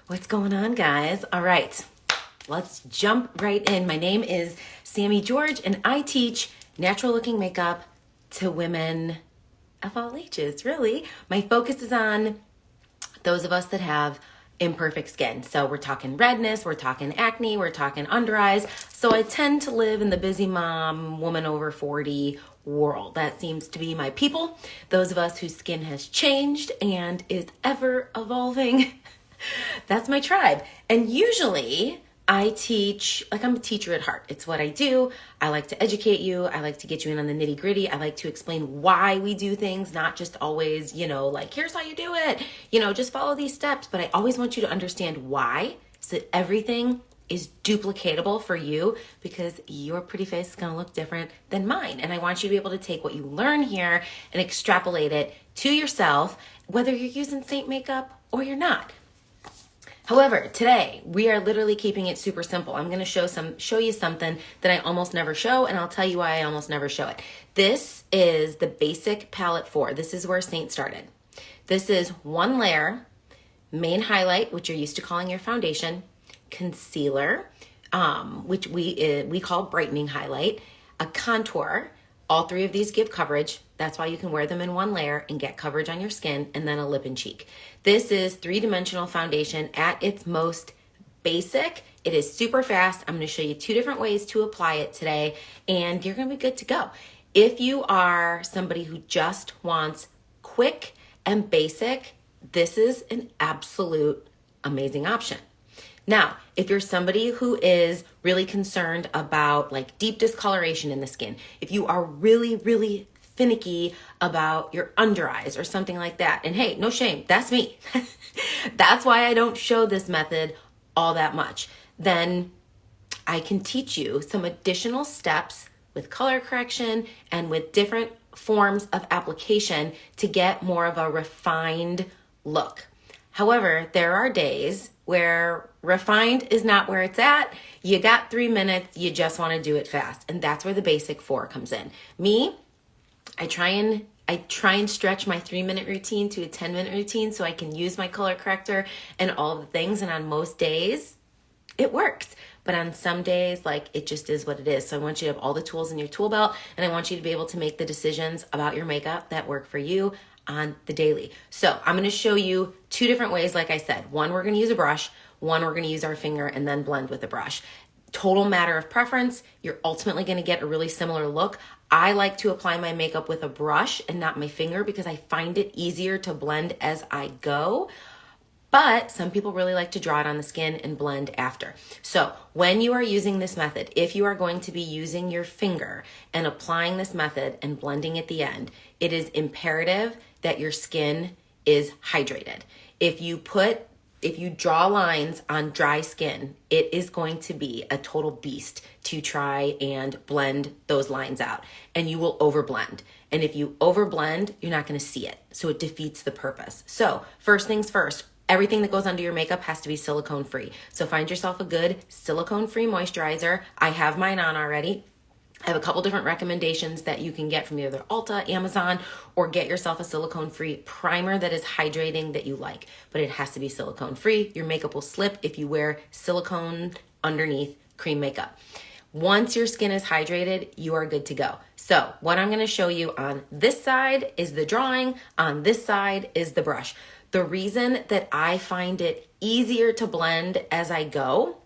What's going on, guys? All right, let's jump right in. My name is Sami George, and I teach natural looking makeup to women of all ages, really. My focus is on those of us that have imperfect skin. So we're talking redness, we're talking acne, we're talking under eyes. So I tend to live in the busy mom, woman over 40 world. That seems to be my people. Those of us whose skin has changed and is ever evolving. That's my tribe. And usually I teach, like I'm a teacher at heart. It's what I do. I like to educate you. I like to get you in on the nitty gritty. I like to explain why we do things, not just always, like, here's how you do it, just follow these steps. But I always want you to understand why, so that everything is duplicatable for you, because your pretty face is going to look different than mine. And I want you to be able to take what you learn here and extrapolate it to yourself, whether you're using Seint makeup or you're not. However, today we are literally keeping it super simple. I'm going to show you something that I almost never show, and I'll tell you why I almost never show it. This is the basic palette 4. This is where Seint started. This is one layer, main highlight, which you're used to calling your foundation, concealer, which we call brightening highlight, a contour. All three of these give coverage. That's why you can wear them in one layer and get coverage on your skin, and then a lip and cheek. This is three-dimensional foundation at its most basic. It is super fast. I'm going to show you 2 different ways to apply it today, and you're going to be good to go. If you are somebody who just wants quick and basic, this is an absolute amazing option. Now, if you're somebody who is really concerned about like deep discoloration in the skin, if you are really, really finicky about your under eyes or something like that, and hey, no shame, that's me. That's why I don't show this method all that much. Then I can teach you some additional steps with color correction and with different forms of application to get more of a refined look. However, there are days where refined is not where it's at. You got 3 minutes, you just want to do it fast. And that's where the basic 4 comes in. Me, I try and stretch my 3-minute routine to a 10-minute routine so I can use my color corrector and all the things. And on most days, it works. But on some days, like, it just is what it is. So I want you to have all the tools in your tool belt, and I want you to be able to make the decisions about your makeup that work for you on the daily. So I'm going to show you 2 different ways. Like I said, one, we're going to use a brush, one, we're going to use our finger and then blend with a brush. Total matter of preference. You're ultimately going to get a really similar look. I like to apply my makeup with a brush and not my finger because I find it easier to blend as I go. But some people really like to draw it on the skin and blend after. So when you are using this method, if you are going to be using your finger and applying this method and blending at the end, it is imperative that your skin is hydrated. If you draw lines on dry skin, it is going to be a total beast to try and blend those lines out, and you will overblend. And if you overblend, you're not going to see it. So it defeats the purpose. So first things first, everything that goes under your makeup has to be silicone free. So find yourself a good silicone free moisturizer. I have mine on already. I have a couple different recommendations that you can get from either Ulta, Amazon, or get yourself a silicone-free primer that is hydrating that you like. But it has to be silicone-free. Your makeup will slip if you wear silicone underneath cream makeup. Once your skin is hydrated, you are good to go. So what I'm going to show you on this side is the drawing, on this side is the brush. The reason that I find it easier to blend as I go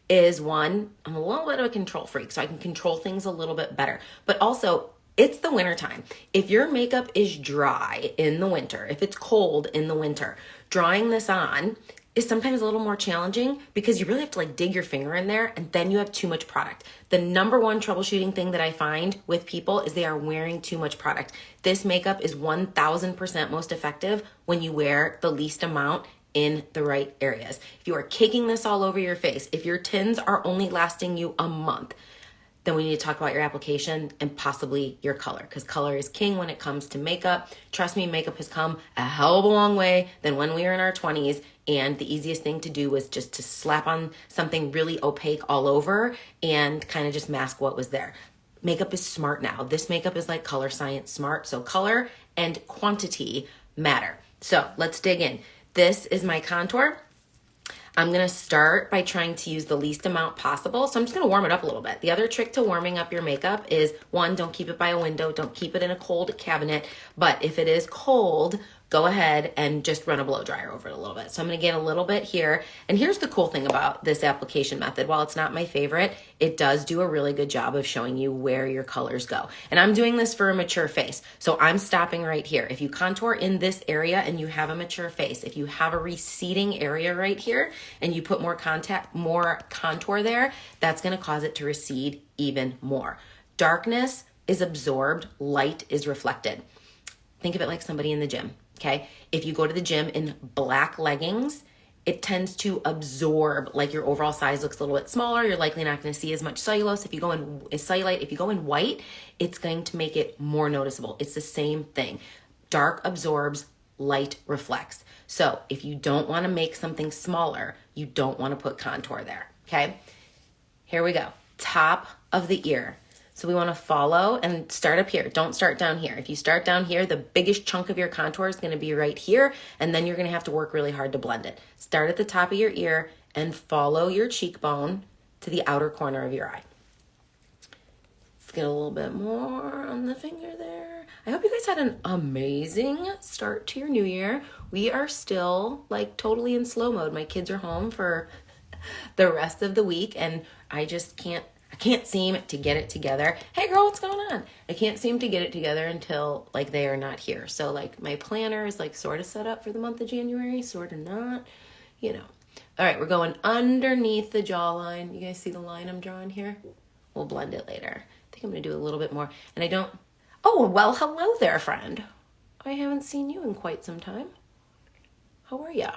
is, one, I'm a little bit of a control freak, so I can control things a little bit better. But also, it's the winter time. If your makeup is dry in the winter, if it's cold in the winter, drawing this on is sometimes a little more challenging because you really have to like dig your finger in there, and then you have too much product. The number one troubleshooting thing that I find with people is they are wearing too much product. This makeup is 1000% most effective when you wear the least amount in the right areas. If you are caking this all over your face, if your tins are only lasting you a month, then we need to talk about your application and possibly your color, because color is king when it comes to makeup. Trust me, makeup has come a hell of a long way than when we were in our 20s, and the easiest thing to do was just to slap on something really opaque all over and kind of just mask what was there. Makeup is smart now. This makeup is like color science smart, so color and quantity matter. So let's dig in. This is my contour. I'm going to start by trying to use the least amount possible. So I'm just going to warm it up a little bit. The other trick to warming up your makeup is, one, don't keep it by a window. Don't keep it in a cold cabinet. But if it is cold, go ahead and just run a blow dryer over it a little bit. So I'm going to get a little bit here. And here's the cool thing about this application method. While it's not my favorite, it does do a really good job of showing you where your colors go. And I'm doing this for a mature face. So I'm stopping right here. If you contour in this area and you have a mature face, if you have a receding area right here and you put more contour there, that's going to cause it to recede even more. Darkness is absorbed, light is reflected. Think of it like somebody in the gym. Okay, if you go to the gym in black leggings, it tends to absorb, like your overall size looks a little bit smaller. You're likely not going to see as much cellulose. If you go in cellulite, if you go in white, it's going to make it more noticeable. It's the same thing. Dark absorbs, light reflects. So if you don't want to make something smaller, you don't want to put contour there. Okay, here we go. Top of the ear. So we want to follow and start up here. Don't start down here. If you start down here, the biggest chunk of your contour is going to be right here, and then you're going to have to work really hard to blend it. Start at the top of your ear and follow your cheekbone to the outer corner of your eye. Let's get a little bit more on the finger there. I hope you guys had an amazing start to your new year. We are still like totally in slow mode. My kids are home for the rest of the week, and I just can't seem to get it together. Hey girl, what's going on? I can't seem to get it together until like they are not here. So like my planner is like sort of set up for the month of January, sort of not, you know. All right, we're going underneath the jawline. You guys see the line I'm drawing here? We'll blend it later. I think I'm gonna do a little bit more. And I don't, oh, well, hello there, friend. I haven't seen you in quite some time. How are ya?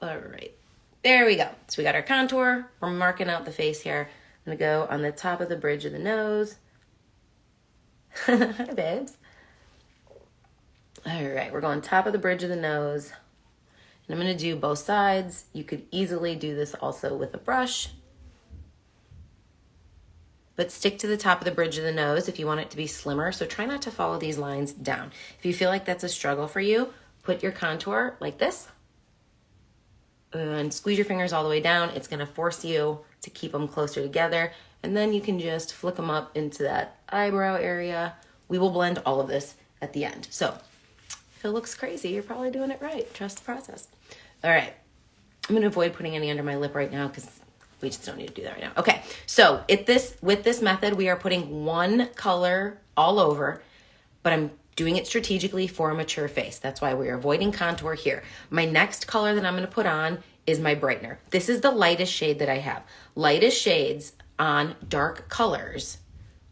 All right. There we go. So we got our contour. We're marking out the face here. I'm going to go on the top of the bridge of the nose. Hi, babes. All right, we're going top of the bridge of the nose. And I'm going to do both sides. You could easily do this also with a brush. But stick to the top of the bridge of the nose if you want it to be slimmer. So try not to follow these lines down. If you feel like that's a struggle for you, put your contour like this. And squeeze your fingers all the way down. It's going to force you to keep them closer together. And then you can just flick them up into that eyebrow area. We will blend all of this at the end. So if it looks crazy, you're probably doing it right. Trust the process. All right. I'm going to avoid putting any under my lip right now because we just don't need to do that right now. Okay. So with this method, we are putting one color all over, but I'm doing it strategically for a mature face. That's why we're avoiding contour here. My next color that I'm going to put on is my brightener. This is the lightest shade that I have. Lightest shades on dark colors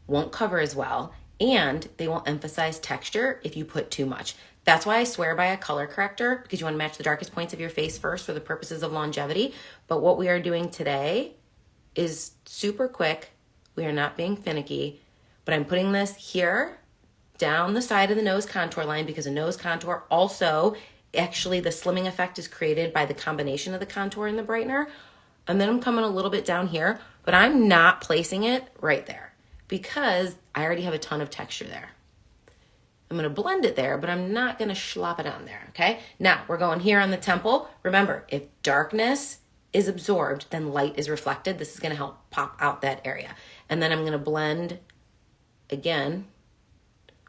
won't cover as well, and they will emphasize texture if you put too much. That's why I swear by a color corrector, because you want to match the darkest points of your face first for the purposes of longevity. But what we are doing today is super quick. We are not being finicky, but I'm putting this here down the side of the nose contour line, because a nose contour also, actually the slimming effect is created by the combination of the contour and the brightener. And then I'm coming a little bit down here, but I'm not placing it right there because I already have a ton of texture there. I'm going to blend it there, but I'm not going to slop it on there, okay? Now, we're going here on the temple. Remember, if darkness is absorbed, then light is reflected. This is going to help pop out that area. And then I'm going to blend again.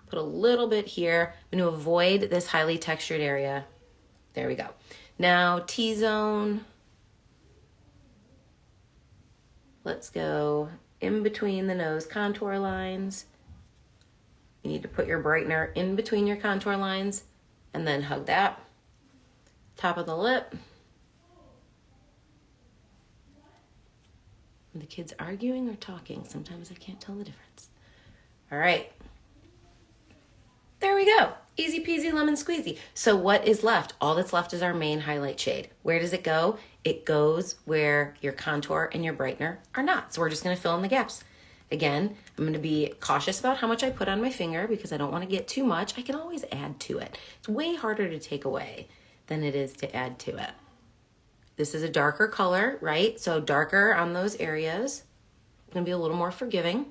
Put a little bit here. I'm going to avoid this highly textured area. There we go. Now T-zone. Let's go in between the nose contour lines. You need to put your brightener in between your contour lines and then hug that. Top of the lip. Are the kids arguing or talking? Sometimes I can't tell the difference. All right. There we go. Easy peasy lemon squeezy. So what is left? All that's left is our main highlight shade. Where does it go? It goes where your contour and your brightener are not. So we're just going to fill in the gaps. Again, I'm going to be cautious about how much I put on my finger because I don't want to get too much. I can always add to it. It's way harder to take away than it is to add to it. This is a darker color, right? So darker on those areas. I'm going to be a little more forgiving.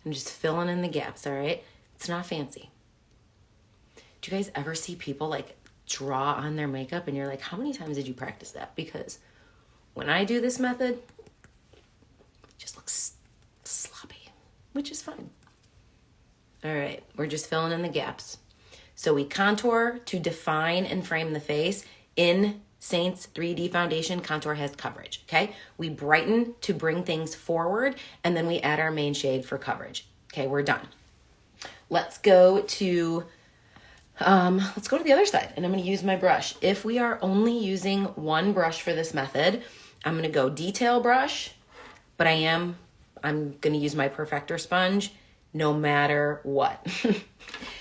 I'm just filling in the gaps, all right? It's not fancy. Do you guys ever see people like draw on their makeup and you're like, how many times did you practice that? Because when I do this method, it just looks sloppy, which is fine. All right, we're just filling in the gaps. So we contour to define and frame the face. In Seint's 3D foundation, contour has coverage, okay? We brighten to bring things forward, and then we add our main shade for coverage. Okay, we're done. Let's go to the other side, and I'm gonna use my brush. If we are only using one brush for this method, I'm gonna go detail brush, but I'm gonna use my perfector sponge no matter what.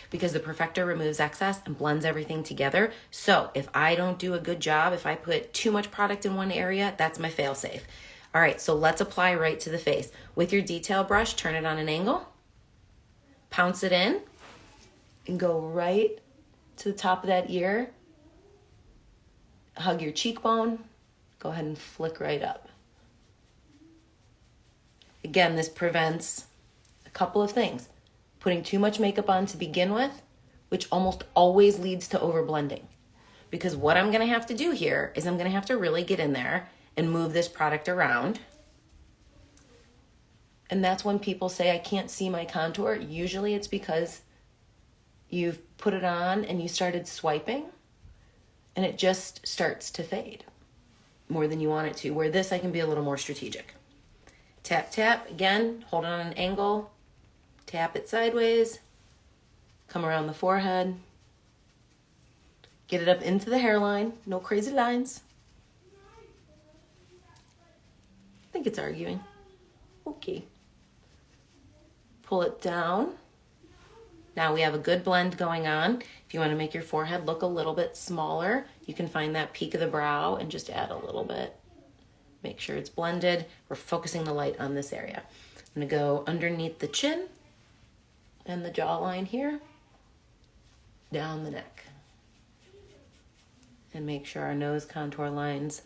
Because the perfector removes excess and blends everything together. So if I don't do a good job, if I put too much product in one area, that's my fail safe. All right, so let's apply right to the face. With your detail brush, turn it on an angle, pounce it in, and go right to the top of that ear. Hug your cheekbone, go ahead and flick right up. Again, this prevents a couple of things. Putting too much makeup on to begin with, which almost always leads to overblending. Because what I'm gonna have to do here is I'm gonna have to really get in there and move this product around. And that's when people say, I can't see my contour. Usually it's because you've put it on and you started swiping and it just starts to fade more than you want it to. Where this, I can be a little more strategic. Tap, tap, again, hold it on an angle. Tap it sideways, come around the forehead, get it up into the hairline, no crazy lines. I think it's arguing. Okay. Pull it down. Now we have a good blend going on. If you want to make your forehead look a little bit smaller, you can find that peak of the brow and just add a little bit. Make sure it's blended. We're focusing the light on this area. I'm gonna go underneath the chin and the jawline here, down the neck. And make sure our nose contour lines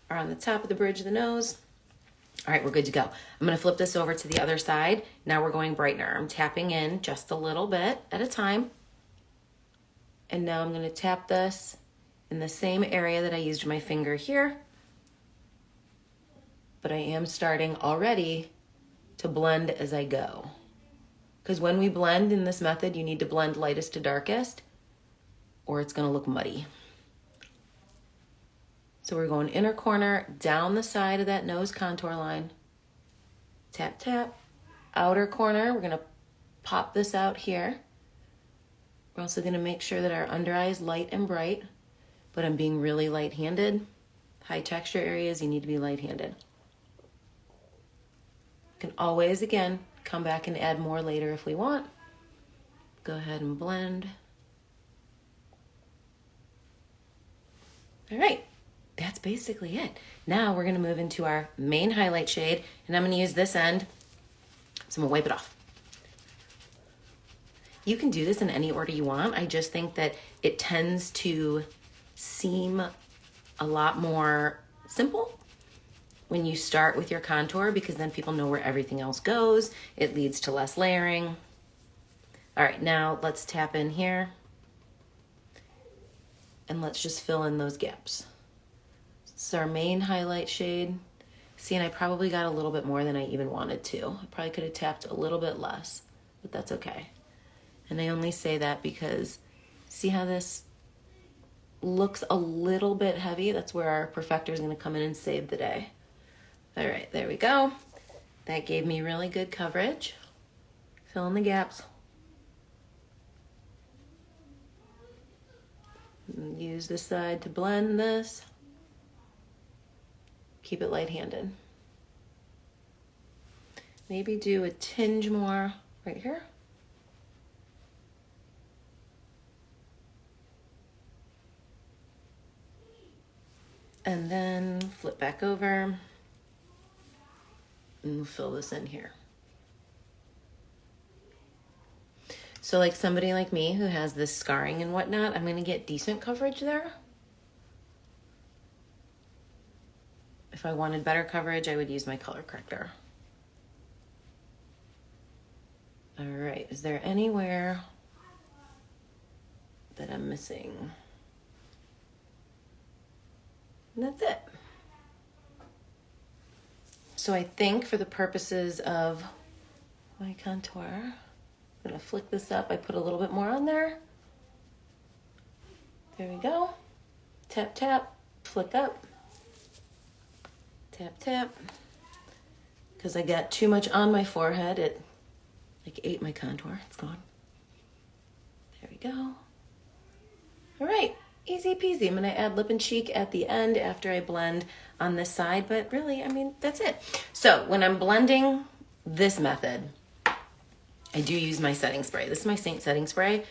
are on the top of the bridge of the nose. All right, we're good to go. I'm gonna flip this over to the other side. Now we're going brightener. I'm tapping in just a little bit at a time. And now I'm gonna tap this in the same area that I used my finger here. But I am starting already to blend as I go. Because when we blend in this method, you need to blend lightest to darkest or it's gonna look muddy. So we're going inner corner, down the side of that nose contour line. Tap, tap. Outer corner, we're gonna pop this out here. We're also gonna make sure that our under eye is light and bright, but I'm being really light-handed. High texture areas, you need to be light-handed. You can always, again, come back and add more later if we want. Go ahead and blend. All right, that's basically it. Now we're gonna move into our main highlight shade, and I'm gonna use this end, so I'm gonna wipe it off. You can do this in any order you want. I just think that it tends to seem a lot more simple when you start with your contour, because then people know where everything else goes. It leads to less layering. All right, now let's tap in here and let's just fill in those gaps. This is our main highlight shade. See, and I probably got a little bit more than I even wanted to. I probably could have tapped a little bit less, but that's okay. And I only say that because see how this looks a little bit heavy? That's where our perfector is gonna come in and save the day. All right, there we go. That gave me really good coverage. Fill in the gaps. And use this side to blend this. Keep it light-handed. Maybe do a tinge more right here. And then flip back over and we'll fill this in here. So like somebody like me who has this scarring and whatnot, I'm gonna get decent coverage there. If I wanted better coverage, I would use my color corrector. All right, is there anywhere that I'm missing? And that's it. So I think for the purposes of my contour, I'm gonna flick this up. I put a little bit more on there. There we go. Tap, tap, flick up. Tap, tap. Because I got too much on my forehead. It like ate my contour. It's gone. There we go. All right, easy peasy. I'm gonna add lip and cheek at the end after I blend on this side, but really, I mean, that's it. So when I'm blending this method, I do use my setting spray. This is my Seint setting spray.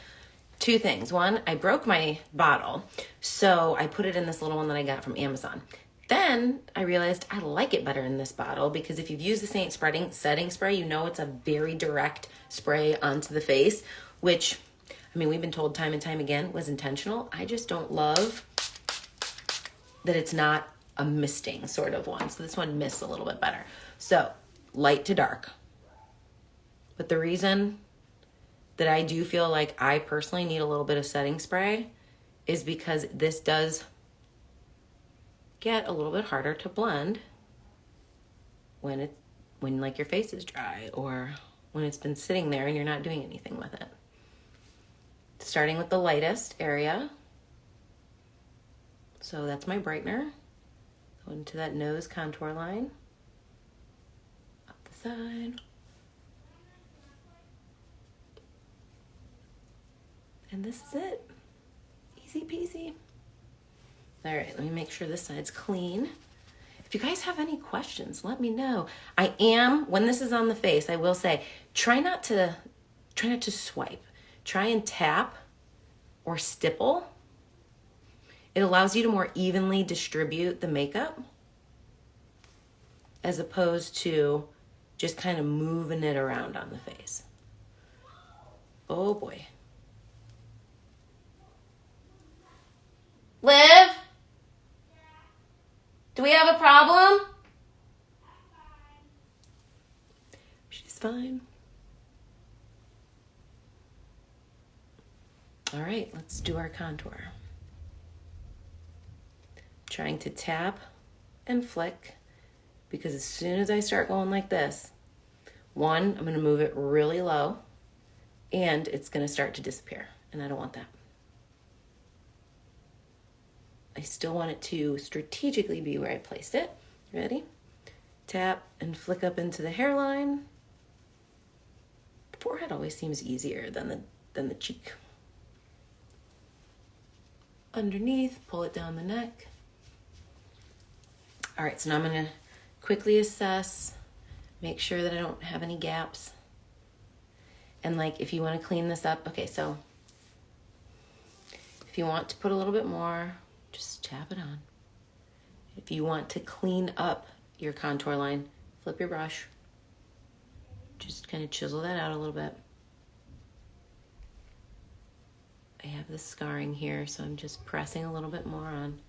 Two things. One, I broke my bottle, so I put it in this little one that I got from Amazon. Then I realized I like it better in this bottle because if you've used the Seint setting spray, you know it's a very direct spray onto the face, which, I mean, we've been told time and time again was intentional. I just don't love that it's not a misting sort of one. So this one mists a little bit better. So light to dark. But the reason that I do feel like I personally need a little bit of setting spray is because this does get a little bit harder to blend when like your face is dry or when it's been sitting there and you're not doing anything with it. Starting with the lightest area. So that's my brightener. Go into that nose contour line. Up the side. And this is it. Easy peasy. All right, let me make sure this side's clean. If you guys have any questions, let me know. When this is on the face, I will say, try not to swipe. Try and tap or stipple. It allows you to more evenly distribute the makeup as opposed to just kind of moving it around on the face. Oh boy. Liv? Do we have a problem? She's fine. All right, let's do our contour. Trying to tap and flick because as soon as I start going like this, one, I'm gonna move it really low and it's gonna start to disappear and I don't want that. I still want it to strategically be where I placed it. Ready? Tap and flick up into the hairline. The forehead always seems easier than the cheek. Underneath, pull it down the neck. All right, so now I'm gonna quickly assess, make sure that I don't have any gaps. And like, if you wanna clean this up, okay, so if you want to put a little bit more, just tap it on. If you want to clean up your contour line, flip your brush. Just kind of chisel that out a little bit. I have the scarring here, so I'm just pressing a little bit more on.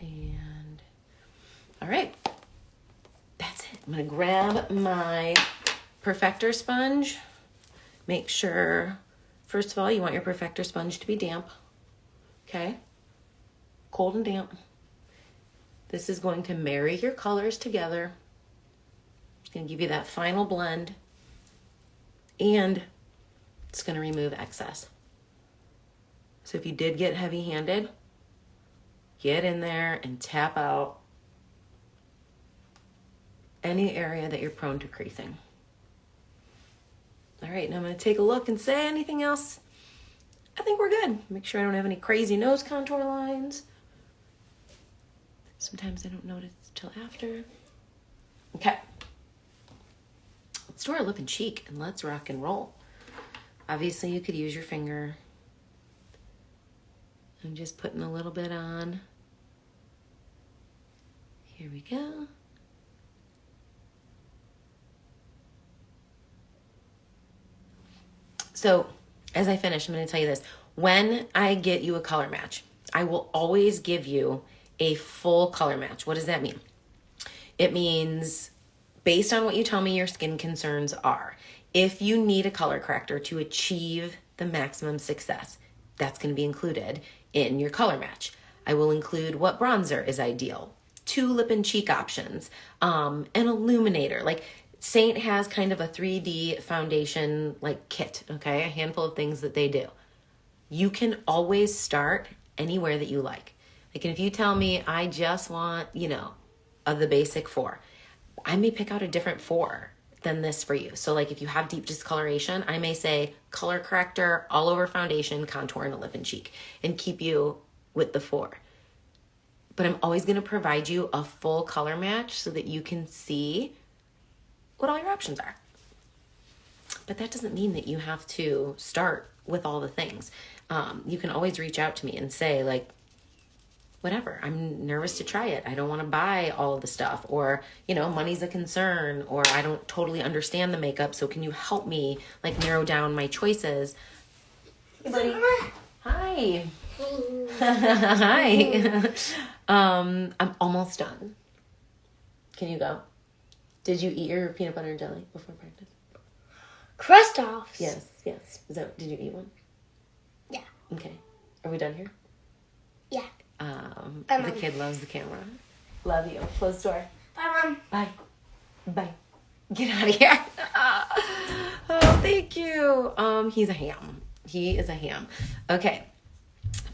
And, all right, that's it. I'm gonna grab my perfector sponge. Make sure, first of all, you want your perfector sponge to be damp, okay? Cold and damp. This is going to marry your colors together. It's gonna give you that final blend and it's gonna remove excess. So if you did get heavy-handed, get in there and tap out any area that you're prone to creasing. All right, now I'm gonna take a look and say anything else. I think we're good. Make sure I don't have any crazy nose contour lines. Sometimes I don't notice till after. Okay. Let's do our lip and cheek and let's rock and roll. Obviously you could use your finger. I'm just putting a little bit on. Here we go. So as I finish, I'm going to tell you this. When I get you a color match, I will always give you a full color match. What does that mean? It means based on what you tell me your skin concerns are. If you need a color corrector to achieve the maximum success. That's going to be included in your color match. I will include what bronzer is ideal, 2 lip and cheek options, an illuminator. Like Seint has kind of a 3D foundation like kit, okay? A handful of things that they do. You can always start anywhere that you like. Like if you tell me I just want, of the basic 4, I may pick out a different 4 than this for you. So like if you have deep discoloration, I may say color corrector, all over foundation, contour, and a lip and cheek, and keep you with the 4. But I'm always going to provide you a full color match so that you can see what all your options are. But that doesn't mean that you have to start with all the things. You can always reach out to me and say like, whatever, I'm nervous to try it. I don't want to buy all of the stuff, or, money's a concern, or I don't totally understand the makeup. So can you help me like narrow down my choices? Hey, buddy. Hi. Hi. I'm almost done. Can you go? Did you eat your peanut butter and jelly before practice? Crust offs. Yes. Did you eat one? Yeah. Okay. Are we done here? Yeah. The kid loves the camera. Love you. Close the door. Bye, Mom. Bye. Get out of here. Oh, thank you. He's a ham. He is a ham. Okay.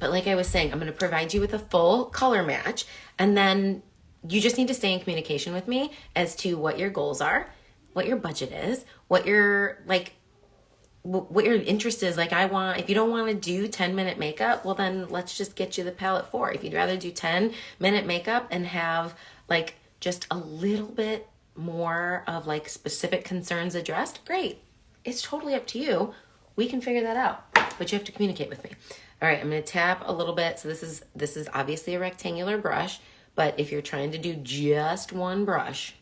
But like I was saying, I'm going to provide you with a full color match, and then you just need to stay in communication with me as to what your goals are, what your budget is, what your interest is. Like if you don't want to do 10-minute makeup, well then let's just get you the palette 4. If you'd rather do 10-minute makeup and have like just a little bit more of like specific concerns addressed, great. It's totally up to you. We can figure that out, but you have to communicate with me. All right, I'm going to tap a little bit. So this is obviously a rectangular brush, but if you're trying to do just one brush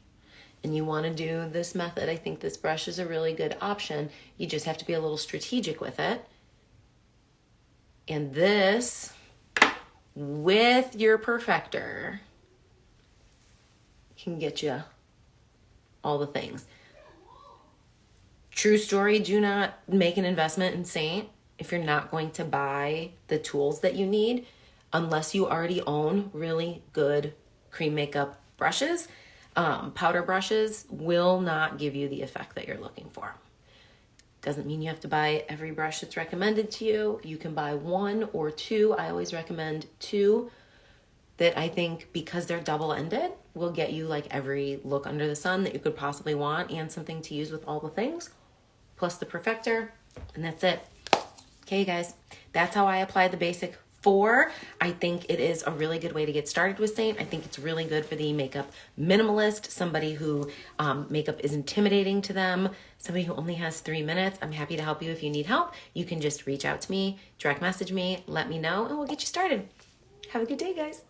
and you want to do this method, I think this brush is a really good option. You just have to be a little strategic with it. And this, with your perfector, can get you all the things. True story, do not make an investment in Seint if you're not going to buy the tools that you need unless you already own really good cream makeup brushes. Powder brushes will not give you the effect that you're looking for. Doesn't mean you have to buy every brush that's recommended to you. You can buy 1 or 2. I always recommend 2 that I think, because they're double-ended, will get you like every look under the sun that you could possibly want, and something to use with all the things, plus the perfector, and that's it. Okay, you guys, that's how I apply the basic 4. I think it is a really good way to get started with Seint. I think it's really good for the makeup minimalist, somebody who makeup is intimidating to them, somebody who only has 3 minutes. I'm happy to help you if you need help. You can just reach out to me, direct message me, let me know, and we'll get you started. Have a good day, guys.